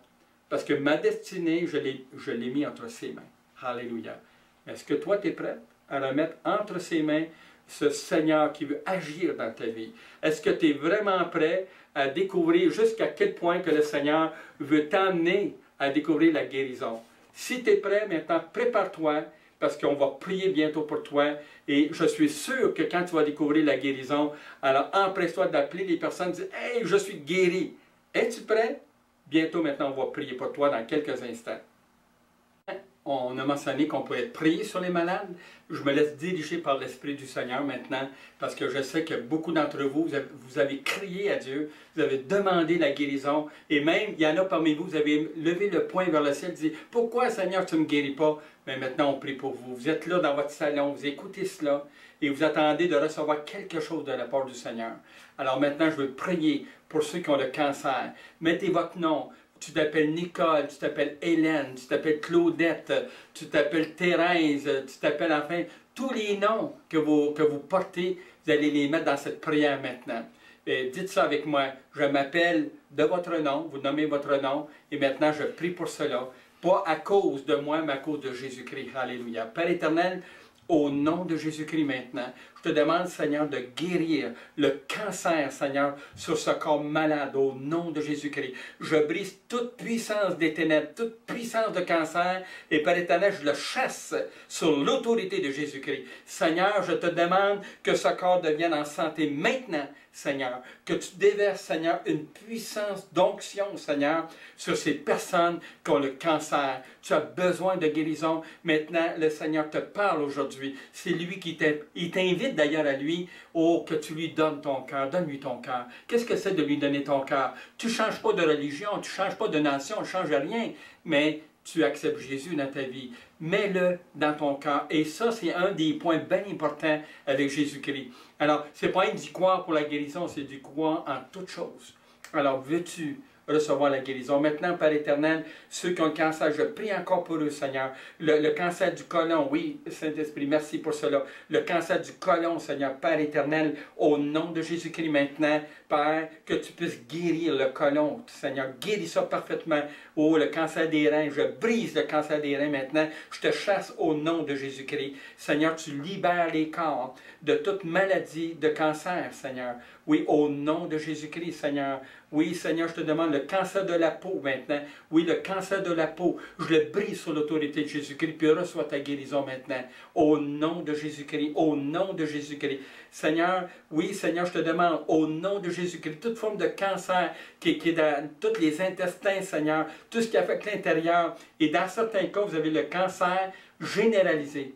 Parce que ma destinée, je l'ai mis entre ses mains. Alléluia. Est-ce que toi, tu es prêt à remettre entre ses mains ce Seigneur qui veut agir dans ta vie? Est-ce que tu es vraiment prêt à découvrir jusqu'à quel point que le Seigneur veut t'amener à découvrir la guérison? Si tu es prêt, maintenant, prépare-toi, parce qu'on va prier bientôt pour toi. Et je suis sûr que quand tu vas découvrir la guérison, alors empresse-toi d'appeler les personnes et dire « Hey, je suis guéri! » Es-tu prêt? Bientôt, maintenant, on va prier pour toi dans quelques instants. On a mentionné qu'on peut être prié sur les malades. Je me laisse diriger par l'Esprit du Seigneur maintenant, parce que je sais que beaucoup d'entre vous, vous avez crié à Dieu, vous avez demandé la guérison, et même, il y en a parmi vous, vous avez levé le poing vers le ciel, dit « Pourquoi, Seigneur, tu ne me guéris pas? » Mais maintenant, on prie pour vous. Vous êtes là dans votre salon, vous écoutez cela, et vous attendez de recevoir quelque chose de la part du Seigneur. Alors maintenant, je veux prier pour ceux qui ont le cancer. Mettez votre nom. Tu t'appelles Nicole, tu t'appelles Hélène, tu t'appelles Claudette, tu t'appelles Thérèse, tu t'appelles enfin tous les noms que vous portez, vous allez les mettre dans cette prière maintenant. Et dites ça avec moi. Je m'appelle de votre nom, vous nommez votre nom, et maintenant je prie pour cela. Pas à cause de moi, mais à cause de Jésus-Christ. Alléluia. Père éternel, au nom de Jésus-Christ maintenant, je te demande, Seigneur, de guérir le cancer, Seigneur, sur ce corps malade, au nom de Jésus-Christ. Je brise toute puissance des ténèbres, toute puissance de cancer, et Père éternel, je le chasse sur l'autorité de Jésus-Christ. Seigneur, je te demande que ce corps devienne en santé maintenant, Seigneur, que tu déverses, Seigneur, une puissance d'onction, Seigneur, sur ces personnes qui ont le cancer. Tu as besoin de guérison. Maintenant, le Seigneur te parle aujourd'hui. C'est lui qui t'invite d'ailleurs à lui, oh, que tu lui donnes ton cœur. Donne-lui ton cœur. Qu'est-ce que c'est de lui donner ton cœur? Tu ne changes pas de religion, tu ne changes pas de nation, tu ne changes rien, mais tu acceptes Jésus dans ta vie. Mets-le dans ton cœur. Et ça, c'est un des points bien importants avec Jésus-Christ. Alors, ce n'est pas d'y croire pour la guérison, c'est d'y croire en toutes choses. Alors, veux-tu recevoir la guérison? Maintenant, Père éternel, ceux qui ont le cancer, je prie encore pour eux, Seigneur. Le cancer du côlon, oui, Saint-Esprit, merci pour cela. Le cancer du côlon, Seigneur, Père éternel, au nom de Jésus-Christ maintenant, Père, que tu puisses guérir le côlon, Seigneur. Guéris ça parfaitement. Oh, le cancer des reins, je brise le cancer des reins maintenant. Je te chasse au nom de Jésus-Christ. Seigneur, tu libères les corps de toute maladie de cancer, Seigneur. Oui, au nom de Jésus-Christ, Seigneur. Oui, Seigneur, je te demande le cancer de la peau maintenant. Oui, le cancer de la peau, je le brise sur l'autorité de Jésus-Christ, puis reçois ta guérison maintenant. Au nom de Jésus-Christ, au nom de Jésus-Christ. Seigneur, oui, Seigneur, je te demande, au nom de Jésus-Christ, toute forme de cancer qui est dans tous les intestins, Seigneur, tout ce qui affecte l'intérieur, et dans certains cas, vous avez le cancer généralisé.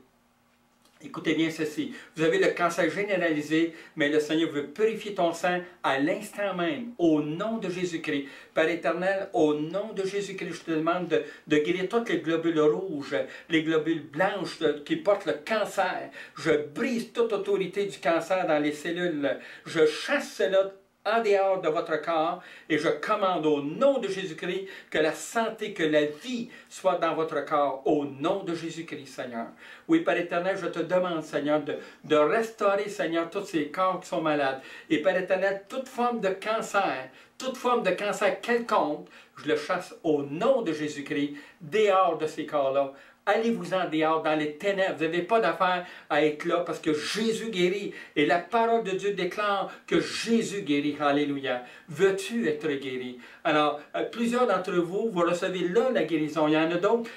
Écoutez bien ceci, vous avez le cancer généralisé, mais le Seigneur veut purifier ton sang à l'instant même, au nom de Jésus-Christ. Père éternel, au nom de Jésus-Christ, je te demande de guérir toutes les globules rouges, les globules blanches qui portent le cancer. Je brise toute autorité du cancer dans les cellules. Je chasse cela en dehors de votre corps, et je commande au nom de Jésus-Christ que la santé, que la vie soit dans votre corps, au nom de Jésus-Christ, Seigneur. Oui, Père éternel, je te demande, Seigneur, de restaurer, Seigneur, tous ces corps qui sont malades. Et Père éternel, toute forme de cancer quelconque, je le chasse au nom de Jésus-Christ, dehors de ces corps-là. Allez-vous-en dehors, dans les ténèbres. Vous n'avez pas d'affaire à être là parce que Jésus guérit. Et la parole de Dieu déclare que Jésus guérit. Alléluia. Veux-tu être guéri? Alors, plusieurs d'entre vous, vous recevez là la guérison. Il y en a d'autres,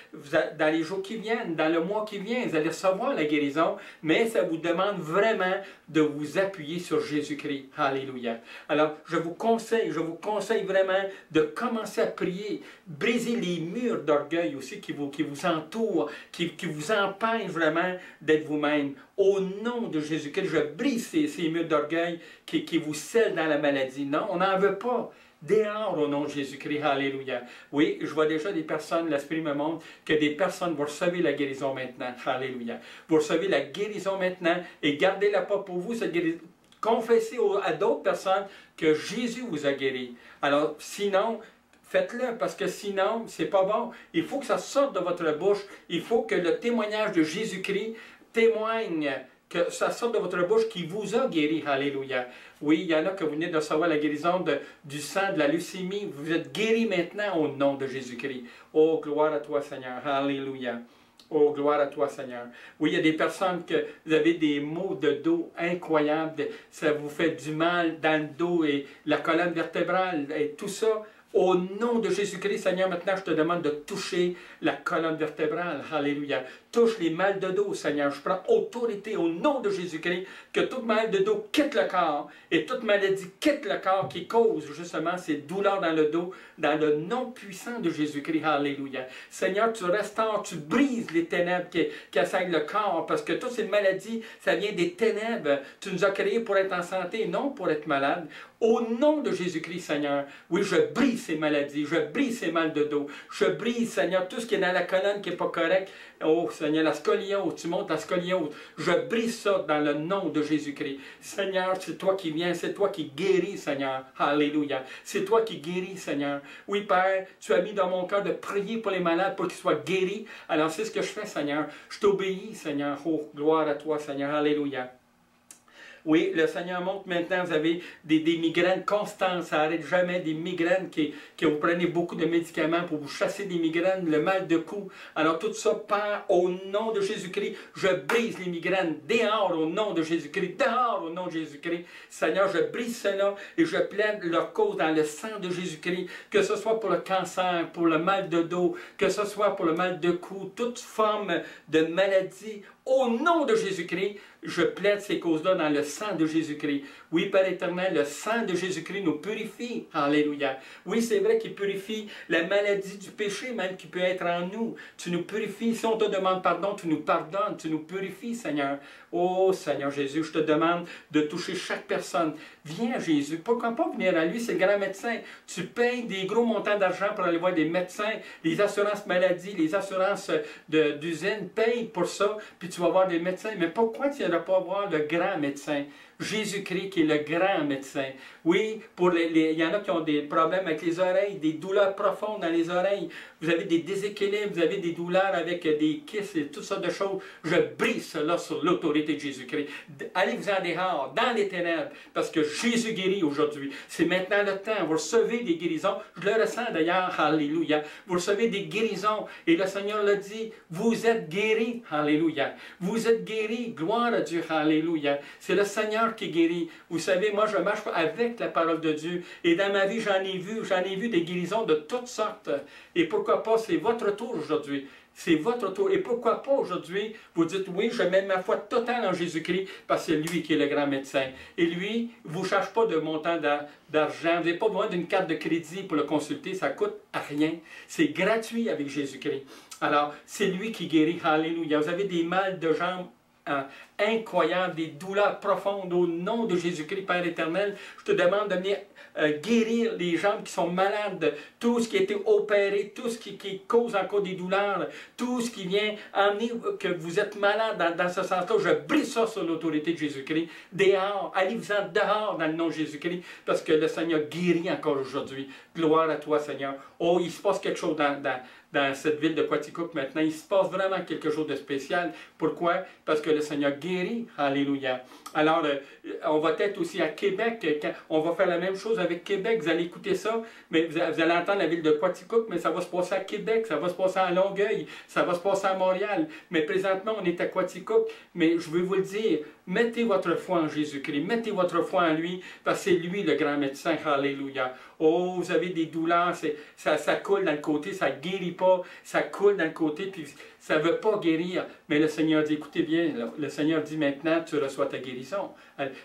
dans les jours qui viennent, dans le mois qui vient, vous allez recevoir la guérison. Mais ça vous demande vraiment de vous appuyer sur Jésus-Christ. Alléluia. Alors, je vous conseille vraiment de commencer à prier. Briser les murs d'orgueil aussi qui vous entourent, qui vous empêche vraiment d'être vous-même. Au nom de Jésus-Christ, je brise ces murs d'orgueil qui vous scellent dans la maladie. Non, on n'en veut pas. Dehors au nom de Jésus-Christ. Alléluia. Oui, je vois déjà des personnes, l'Esprit me montre que des personnes vont recevoir la guérison maintenant. Alléluia. Vous recevez la guérison maintenant et gardez-la pas pour vous, cette guérison. Confessez à d'autres personnes que Jésus vous a guéri. Alors, sinon, faites-le, parce que sinon, c'est pas bon. Il faut que ça sorte de votre bouche. Il faut que le témoignage de Jésus-Christ témoigne, que ça sorte de votre bouche qui vous a guéri. Alléluia. Oui, il y en a que vous venez de recevoir la guérison du sang, de la leucémie. Vous êtes guéris maintenant au nom de Jésus-Christ. Oh, gloire à toi, Seigneur. Alléluia. Oh, gloire à toi, Seigneur. Oui, il y a des personnes que vous avez des maux de dos incroyables. Ça vous fait du mal dans le dos et la colonne vertébrale et tout ça. Au nom de Jésus-Christ, Seigneur, maintenant je te demande de toucher la colonne vertébrale. Alléluia. Touche les mal de dos, Seigneur. Je prends autorité au nom de Jésus-Christ que toute mal de dos quitte le corps et toute maladie quitte le corps qui cause justement ces douleurs dans le dos, dans le nom puissant de Jésus-Christ. Alléluia. Seigneur, tu restaures, tu brises les ténèbres qui assaillent le corps parce que toutes ces maladies, ça vient des ténèbres. Tu nous as créés pour être en santé et non pour être malade. Au nom de Jésus-Christ, Seigneur, oui, je brise ces maladies, je brise ces mal de dos, je brise, Seigneur, tout ce qui est dans la colonne qui n'est pas correct. Oh Seigneur, la scoliose, tu montes la scoliose. Je brise ça dans le nom de Jésus-Christ. Seigneur, c'est toi qui viens, c'est toi qui guéris, Seigneur. Alléluia. C'est toi qui guéris, Seigneur. Oui, Père, tu as mis dans mon cœur de prier pour les malades pour qu'ils soient guéris. Alors c'est ce que je fais, Seigneur. Je t'obéis, Seigneur. Oh, gloire à toi, Seigneur. Alléluia. Oui, le Seigneur montre maintenant, vous avez des migraines constantes, ça n'arrête jamais, des migraines que vous prenez beaucoup de médicaments pour vous chasser des migraines, le mal de cou. Alors tout ça, Père, au nom de Jésus-Christ, je brise les migraines, dehors au nom de Jésus-Christ, dehors au nom de Jésus-Christ. Seigneur, je brise cela et je plaide leur cause dans le sang de Jésus-Christ, que ce soit pour le cancer, pour le mal de dos, que ce soit pour le mal de cou, toute forme de maladie, au nom de Jésus-Christ, je plaide ces causes-là dans le sang de Jésus-Christ. Oui, Père éternel, le sang de Jésus-Christ nous purifie. Alléluia. Oui, c'est vrai qu'il purifie la maladie du péché, même qui peut être en nous. Tu nous purifies. Si on te demande pardon, tu nous pardonnes. Tu nous purifies, Seigneur. Oh, Seigneur Jésus, je te demande de toucher chaque personne. Viens, Jésus. Pourquoi pas venir à lui? C'est le grand médecin. Tu payes des gros montants d'argent pour aller voir des médecins, les assurances maladie, les assurances d'usine. Paye pour ça, puis tu vas voir des médecins. Mais pourquoi tu n'iras pas voir le grand médecin? Jésus-Christ qui est le grand médecin. Oui, il y en a qui ont des problèmes avec les oreilles, des douleurs profondes dans les oreilles. Vous avez des déséquilibres, vous avez des douleurs avec des kisses et toutes sortes de choses. Je brise cela sur l'autorité de Jésus-Christ. Allez-vous en dehors, dans les ténèbres, parce que Jésus guérit aujourd'hui. C'est maintenant le temps. Vous recevez des guérisons. Je le ressens d'ailleurs. Alléluia. Vous recevez des guérisons. Et le Seigneur l'a dit, vous êtes guéris. Alléluia. Vous êtes guéris. Gloire à Dieu. Alléluia. C'est le Seigneur qui guérit. Vous savez, moi je marche avec la parole de Dieu. Et dans ma vie, j'en ai vu des guérisons de toutes sortes. Et pourquoi pas, c'est votre tour aujourd'hui. C'est votre tour. Et pourquoi pas aujourd'hui, vous dites, oui, je mets ma foi totale en Jésus-Christ, parce que c'est lui qui est le grand médecin. Et lui, il ne vous cherche pas de montant d'argent. Vous n'avez pas besoin d'une carte de crédit pour le consulter. Ça ne coûte rien. C'est gratuit avec Jésus-Christ. Alors, c'est lui qui guérit. Alléluia. Vous avez des mal de jambes incroyables, des douleurs profondes au nom de Jésus-Christ, Père éternel. Je te demande de venir guérir les jambes qui sont malades, tout ce qui a été opéré, tout ce qui cause encore des douleurs, tout ce qui vient emmener que vous êtes malade dans ce sens-là. Je brise ça sur l'autorité de Jésus-Christ. Dehors, allez-vous-en dehors dans le nom de Jésus-Christ, parce que le Seigneur guérit encore aujourd'hui. Gloire à toi, Seigneur. Oh, il se passe quelque chose dans cette ville de Quaticook maintenant. Il se passe vraiment quelque chose de spécial. Pourquoi? Parce que le Seigneur guérit. Alléluia. Alors, on va être aussi à Québec. On va faire la même chose avec Québec. Vous allez écouter ça, mais vous allez entendre la ville de Quaticook, mais ça va se passer à Québec, ça va se passer à Longueuil, ça va se passer à Montréal. Mais présentement, on est à Quaticook. Mais je veux vous le dire, mettez votre foi en Jésus-Christ. Mettez votre foi en lui, parce que c'est lui le grand médecin. Alléluia. Oh, vous avez des douleurs, ça coule dans le côté, ça ne guérit pas, ça coule dans le côté, puis ça ne veut pas guérir. Mais le Seigneur dit, écoutez bien, le Seigneur dit maintenant, tu reçois ta guérison.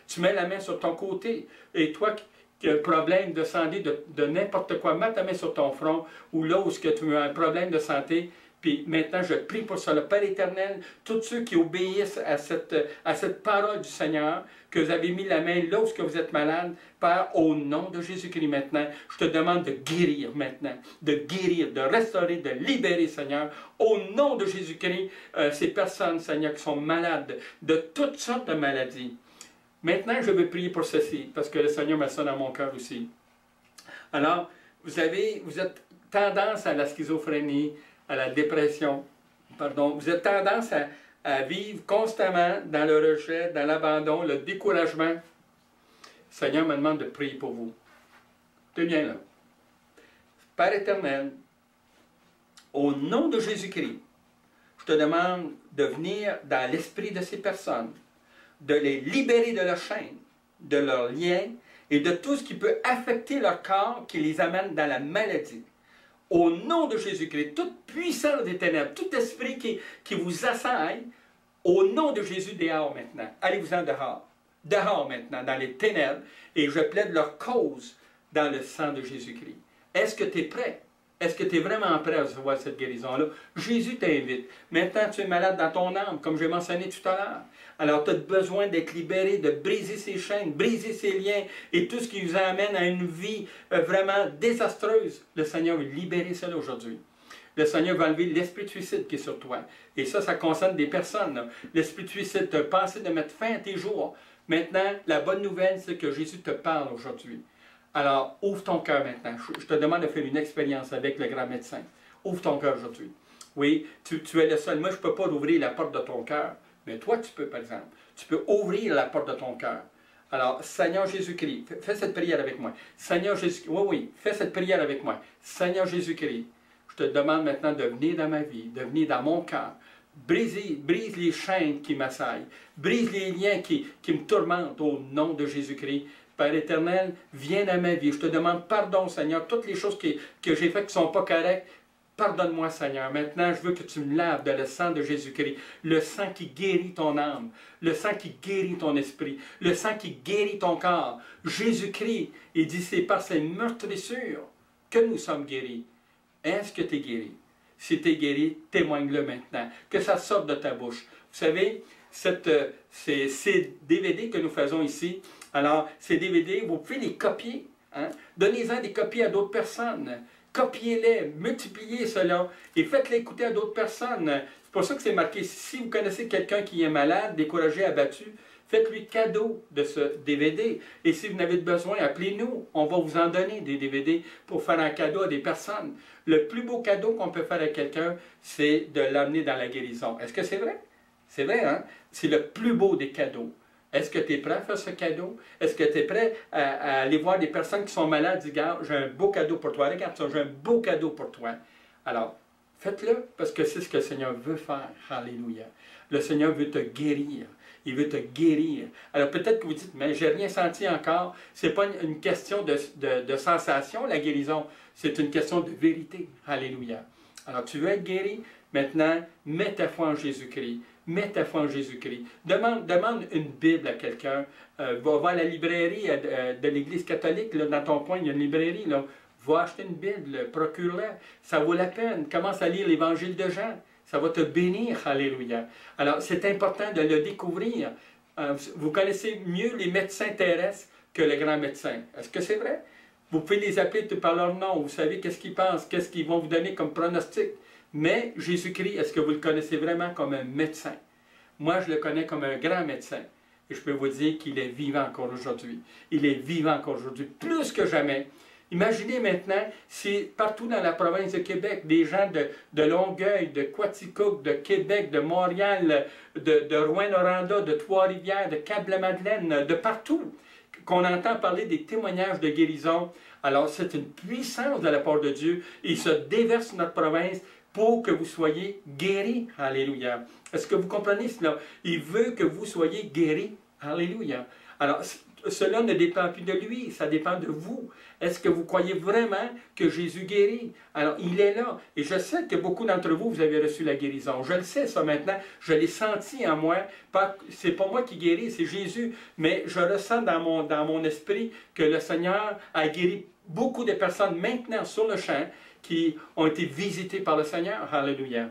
Tu mets la main sur ton côté, et toi qui as un problème de santé, de n'importe quoi, mets ta main sur ton front, ou là où tu as un problème de santé. Puis maintenant, je prie pour ça, le Père éternel, tous ceux qui obéissent à cette parole du Seigneur, que vous avez mis la main là où vous êtes malade, Père, au nom de Jésus-Christ maintenant, je te demande de guérir maintenant, de guérir, de restaurer, de libérer, Seigneur, au nom de Jésus-Christ, ces personnes, Seigneur, qui sont malades de toutes sortes de maladies. Maintenant, je veux prier pour ceci, parce que le Seigneur met ça dans mon cœur aussi. Alors, vous êtes tendance à la schizophrénie, à la dépression, pardon, vous avez tendance à vivre constamment dans le rejet, dans l'abandon, le découragement. Le Seigneur me demande de prier pour vous. Tenez bien là. Père éternel, au nom de Jésus-Christ, je te demande de venir dans l'esprit de ces personnes, de les libérer de leurs chaînes, de leurs liens et de tout ce qui peut affecter leur corps, qui les amène dans la maladie. Au nom de Jésus-Christ, toute puissance des ténèbres, tout esprit qui vous assaille, au nom de Jésus, dehors maintenant. Allez-vous-en dehors. Dehors maintenant, dans les ténèbres, et je plaide leur cause dans le sang de Jésus-Christ. Est-ce que tu es prêt? Est-ce que tu es vraiment prêt à recevoir cette guérison-là? Jésus t'invite. Maintenant, tu es malade dans ton âme, comme j'ai mentionné tout à l'heure. Alors, tu as besoin d'être libéré, de briser ses chaînes, briser ses liens et tout ce qui vous amène à une vie vraiment désastreuse. Le Seigneur veut libérer cela aujourd'hui. Le Seigneur va enlever l'esprit de suicide qui est sur toi. Et ça concerne des personnes. L'esprit de suicide, tu as pensé de mettre fin à tes jours. Maintenant, la bonne nouvelle, c'est que Jésus te parle aujourd'hui. Alors, ouvre ton cœur maintenant. Je te demande de faire une expérience avec le grand médecin. Ouvre ton cœur aujourd'hui. Oui, tu es le seul. Moi, je ne peux pas ouvrir la porte de ton cœur. Mais toi, tu peux, par exemple. Tu peux ouvrir la porte de ton cœur. Alors, Seigneur Jésus-Christ, fais cette prière avec moi. Seigneur Jésus-Christ, oui, fais cette prière avec moi. Seigneur Jésus-Christ, je te demande maintenant de venir dans ma vie, de venir dans mon cœur. Brise les chaînes qui m'assaillent. Brise les liens qui me tourmentent au nom de Jésus-Christ. Père éternel, viens dans ma vie. Je te demande pardon, Seigneur, toutes les choses que j'ai faites qui ne sont pas correctes. Pardonne-moi, Seigneur. Maintenant, je veux que tu me laves de le sang de Jésus-Christ. Le sang qui guérit ton âme. Le sang qui guérit ton esprit. Le sang qui guérit ton corps. Jésus-Christ, il dit, c'est par ses meurtrissures que nous sommes guéris. Est-ce que tu es guéri? Si tu es guéri, témoigne-le maintenant. Que ça sorte de ta bouche. Vous savez, ces DVD que nous faisons ici, alors, ces DVD, vous pouvez les copier. Hein? Donnez-en des copies à d'autres personnes. Copiez-les, multipliez cela et faites-les écouter à d'autres personnes. C'est pour ça que c'est marqué, si vous connaissez quelqu'un qui est malade, découragé, abattu, faites-lui cadeau de ce DVD. Et si vous n'avez besoin, appelez-nous. On va vous en donner des DVD pour faire un cadeau à des personnes. Le plus beau cadeau qu'on peut faire à quelqu'un, c'est de l'amener dans la guérison. Est-ce que c'est vrai? C'est vrai, hein? C'est le plus beau des cadeaux. Est-ce que tu es prêt à faire ce cadeau? Est-ce que tu es prêt à aller voir des personnes qui sont malades? Dis, regarde, j'ai un beau cadeau pour toi. Regarde ça, j'ai un beau cadeau pour toi. Alors, faites-le parce que c'est ce que le Seigneur veut faire. Alléluia. Le Seigneur veut te guérir. Il veut te guérir. Alors, peut-être que vous dites, mais j'ai rien senti encore. Ce n'est pas une question de sensation, la guérison. C'est une question de vérité. Alléluia. Alors, tu veux être guéri? Maintenant, mets ta foi en Jésus-Christ. Mets ta foi en Jésus-Christ. Demande une Bible à quelqu'un. Va à la librairie de l'Église catholique. Là, dans ton coin, il y a une librairie. Là. Va acheter une Bible. Procure-la. Ça vaut la peine. Commence à lire l'Évangile de Jean. Ça va te bénir. Alléluia. Alors, c'est important de le découvrir. Vous connaissez mieux les médecins terrestres que les grands médecins. Est-ce que c'est vrai? Vous pouvez les appeler par leur nom. Vous savez qu'est-ce qu'ils pensent, qu'est-ce qu'ils vont vous donner comme pronostic. Mais Jésus-Christ, est-ce que vous le connaissez vraiment comme un médecin? Moi, je le connais comme un grand médecin. Et je peux vous dire qu'il est vivant encore aujourd'hui. Il est vivant encore aujourd'hui, plus que jamais. Imaginez maintenant, si partout dans la province de Québec, des gens de Longueuil, de Quaticook, de Québec, de Montréal, de Rouyn-Noranda, de Trois-Rivières, de Cap-la-Madeleine, de partout, qu'on entend parler des témoignages de guérison. Alors, c'est une puissance de la part de Dieu. Il se déverse sur notre province pour que vous soyez guéris. Alléluia. Est-ce que vous comprenez cela? Il veut que vous soyez guéris. Alléluia. Alors, cela ne dépend plus de lui, ça dépend de vous. Est-ce que vous croyez vraiment que Jésus guérit? Alors, il est là. Et je sais que beaucoup d'entre vous, vous avez reçu la guérison. Je le sais, ça maintenant. Je l'ai senti en moi. C'est pas moi qui guéris, c'est Jésus. Mais je ressens dans mon esprit que le Seigneur a guéri beaucoup de personnes maintenant sur le champ qui ont été visitées par le Seigneur. Alléluia.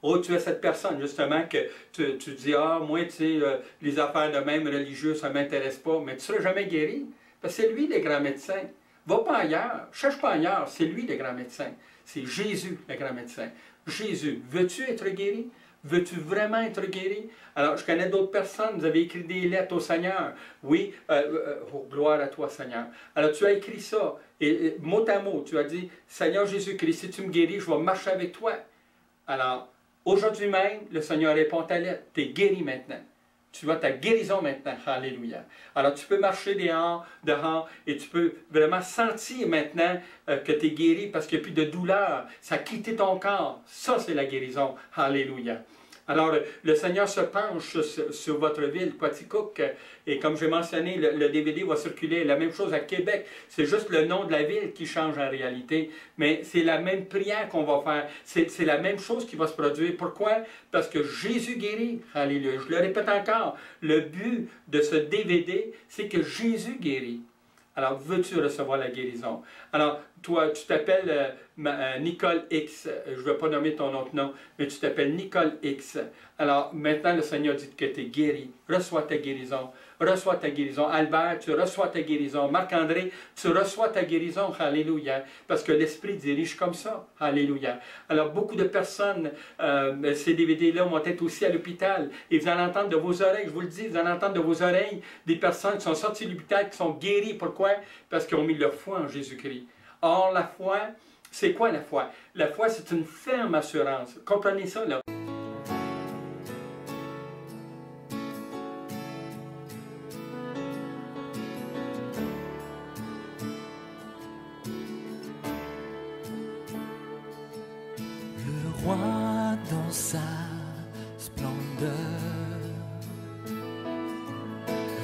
Oh, tu es cette personne, justement, que tu dis, ah, moi, tu sais, les affaires de même religieuses, ça ne m'intéresse pas, mais tu ne seras jamais guéri. Parce que c'est lui, le grand médecin. Va pas ailleurs, cherche pas ailleurs, c'est lui, le grand médecin. C'est Jésus, le grand médecin. Jésus, veux-tu être guéri? Veux-tu vraiment être guéri? Alors, je connais d'autres personnes, vous avez écrit des lettres au Seigneur. Oui, oh, gloire à toi, Seigneur. Alors, tu as écrit ça, et mot à mot, tu as dit, Seigneur Jésus-Christ, si tu me guéris, je vais marcher avec toi. Alors, aujourd'hui même, le Seigneur répond à ta lettre. Tu es guéri maintenant. Tu as ta guérison maintenant. Alléluia. Alors, tu peux marcher dehors, et tu peux vraiment sentir maintenant que tu es guéri parce qu'il n'y a plus de douleur. Ça a quitté ton corps. Ça, c'est la guérison. Alléluia. Alors, le Seigneur se penche sur votre ville, Quaticook, et comme j'ai mentionné, le DVD va circuler. La même chose à Québec. C'est juste le nom de la ville qui change en réalité. Mais c'est la même prière qu'on va faire. C'est la même chose qui va se produire. Pourquoi? Parce que Jésus guérit. Alléluia. Je le répète encore. Le but de ce DVD, c'est que Jésus guérit. Alors, veux-tu recevoir la guérison? Alors, toi, tu t'appelles Nicole X. Je ne vais pas nommer ton autre nom, mais tu t'appelles Nicole X. Alors, maintenant, le Seigneur dit que tu es guéri. Reçois ta guérison. reçois ta guérison. Albert, tu reçois ta guérison. Marc-André, tu reçois ta guérison. Alléluia. Parce que l'Esprit dirige comme ça. Alléluia. Alors, beaucoup de personnes, ces DVD-là vont être aussi à l'hôpital. Et vous allez entendre de vos oreilles, je vous le dis, vous allez entendre de vos oreilles des personnes qui sont sorties de l'hôpital, qui sont guéries. Pourquoi? Parce qu'ils ont mis leur foi en Jésus-Christ. Or, la foi, c'est quoi la foi? La foi, c'est une ferme assurance. Comprenez ça, là. Le roi dans sa splendeur,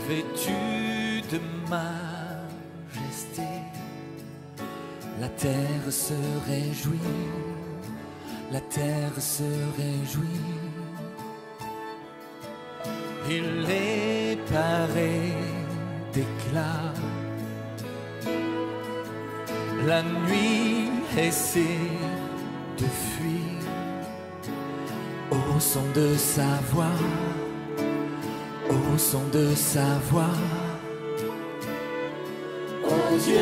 vêtu de majesté, la terre se réjouit, la terre se réjouit. Il est paré d'éclat, la nuit essaie de fuir au son de sa voix, au son de sa voix. Oh Dieu,